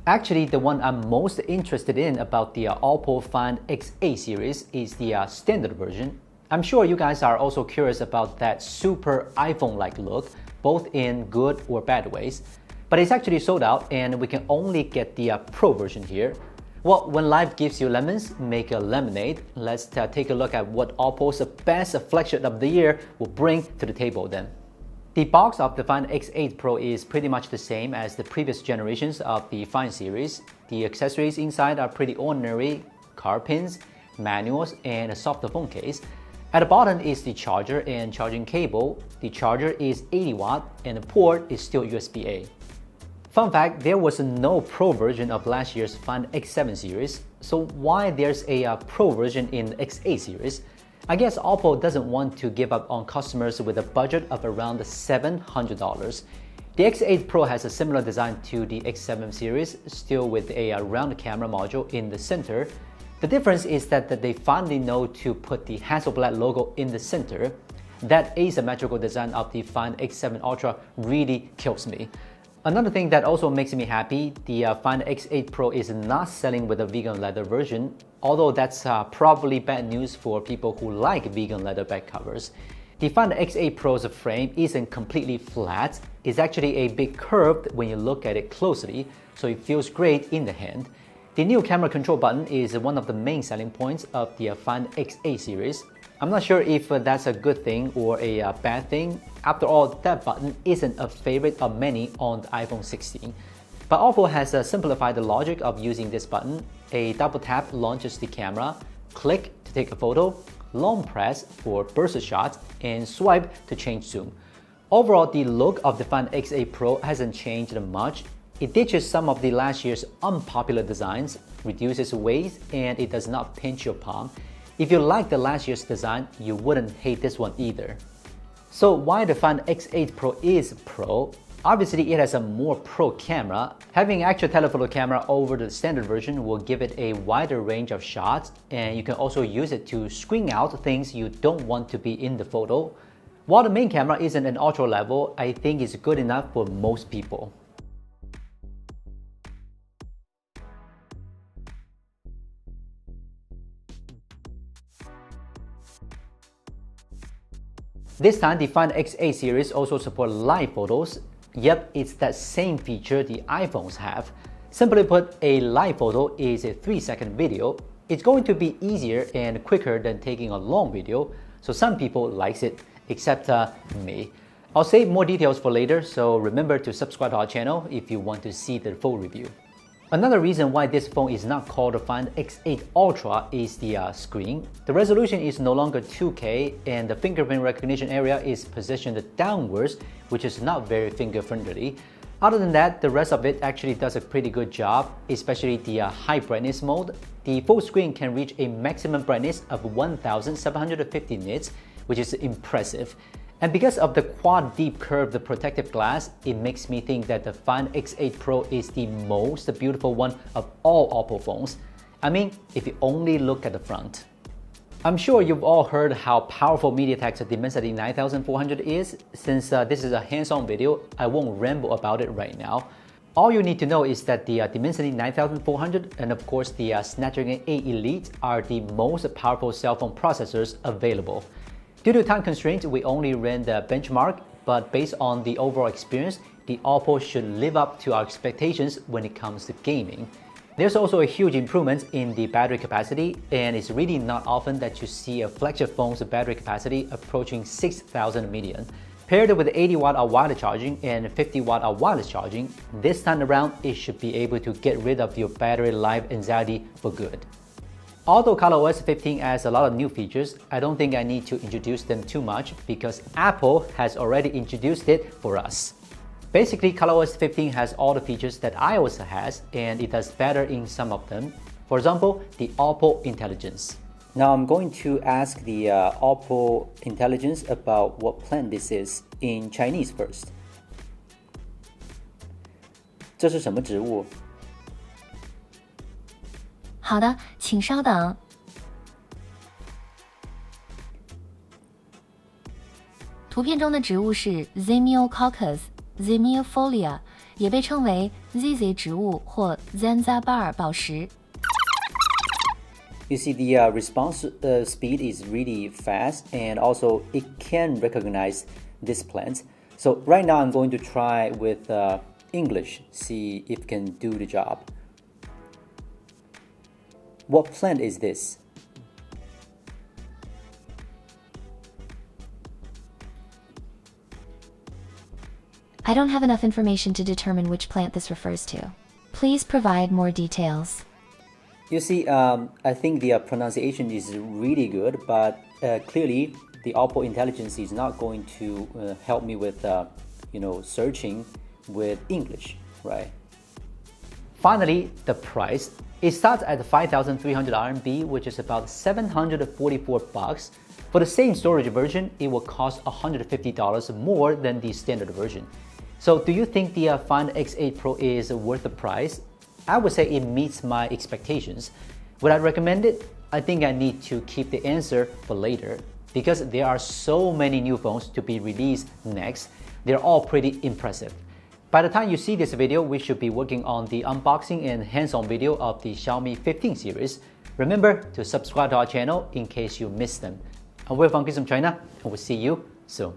Actually, the one I'm most interested in about the Oppo Find X8 series is the standard version. I'm sure you guys are also curious about that super iPhone-like look, both in good or bad ways. But it's actually sold out and we can only get the Pro version here. Well, when life gives you lemons, make a lemonade. Let's take a look at what Oppo's best flagship of the year will bring to the table then. The box of the Find X8 Pro is pretty much the same as the previous generations of the Find series. The accessories inside are pretty ordinary: card pins, manuals, and a soft phone case. At the bottom is the charger and charging cable. The charger is 80 watt and the port is still USB-A. Fun fact, there was no Pro version of last year's Find X7 series, so why there's a Pro version in X8 series? I guess Oppo doesn't want to give up on customers with a budget of around $700. The X8 Pro has a similar design to the X7 series, still with a round camera module in the center. The difference is that they finally know to put the Hasselblad logo in the center. That asymmetrical design of the Find X7 Ultra really kills me. Another thing that also makes me happy, the Find X8 Pro is not selling with a vegan leather version, although that's probably bad news for people who like vegan leather back covers. The Find X8 Pro's frame isn't completely flat, it's actually a bit curved when you look at it closely, so it feels great in the hand. The new camera control button is one of the main selling points of the Find X8 series. I'm not sure if that's a good thing or a bad thing. After all, that button isn't a favorite of many on the iPhone 16. But Oppo has simplified the logic of using this button. A double tap launches the camera, click to take a photo, long press for burst shots, and swipe to change zoom. Overall, the look of the Find X8 Pro hasn't changed much. It ditches some of the last year's unpopular designs, reduces weight, and it does not pinch your palm. If you like the last year's design, you wouldn't hate this one either. So why the Find X8 Pro is Pro? Obviously, it has a more pro camera. Having actual telephoto camera over the standard version will give it a wider range of shots, and you can also use it to screen out things you don't want to be in the photo. While the main camera isn't an ultra level, I think it's good enough for most people. This time, the Find X8 series also supports live photos. Yep, it's that same feature the iPhones have. Simply put, a live photo is a 3-second video. It's going to be easier and quicker than taking a long video, so some people likes it, except me. I'll save more details for later, so remember to subscribe to our channel if you want to see the full review. Another reason why this phone is not called the Find X8 Ultra is the screen. The resolution is no longer 2K and the fingerprint recognition area is positioned downwards, which is not very finger-friendly. Other than that, the rest of it actually does a pretty good job, especially the high brightness mode. The full screen can reach a maximum brightness of 1750 nits, which is impressive. And because of the quad deep curved protective glass, it makes me think that the Find X8 Pro is the most beautiful one of all Oppo phones. I mean, if you only look at the front. I'm sure you've all heard how powerful MediaTek's Dimensity 9400 is. Since this is a hands-on video, I won't ramble about it right now. All you need to know is that the Dimensity 9400 and of course the Snapdragon 8 Elite are the most powerful cell phone processors available. Due to time constraints, we only ran the benchmark, but based on the overall experience, the Oppo should live up to our expectations when it comes to gaming. There's also a huge improvement in the battery capacity, and it's really not often that you see a flagship phone's battery capacity approaching 6,000 mAh. Paired with 80 watt of wireless charging and 50 watt of wireless charging, this time around it should be able to get rid of your battery life anxiety for good. Although ColorOS 15 adds a lot of new features, I don't think I need to introduce them too much because Apple has already introduced it for us. Basically, ColorOS 15 has all the features that iOS has, and it does better in some of them. For example, the Oppo Intelligence. Now I'm going to ask the Oppo Intelligence about what plant this is in Chinese first. 这是什么植物？好的，请稍等。图片中的植物是 Zamiococcus Zamiofolia，也被称为 ZZ 植物或 Zanzibar 宝石。You see, the response speed is really fast, and also it can recognize this plant. So right now I'm going to try with English, see if it can do the job. What plant is this? I don't have enough information to determine which plant this refers to. Please provide more details. You see, I think the pronunciation is really good, but clearly the Oppo Intelligence is not going to help me with, searching with English, right? Finally, the price. It starts at 5,300 RMB, which is about 744 bucks. For the same storage version, it will cost $150 more than the standard version. So do you think the Find X8 Pro is worth the price? I would say it meets my expectations. Would I recommend it? I think I need to keep the answer for later because there are so many new phones to be released next. They're all pretty impressive. By the time you see this video, we should be working on the unboxing and hands-on video of the Xiaomi 15 series. Remember to subscribe to our channel in case you missed them. I'm Wei from China, and we'll see you soon.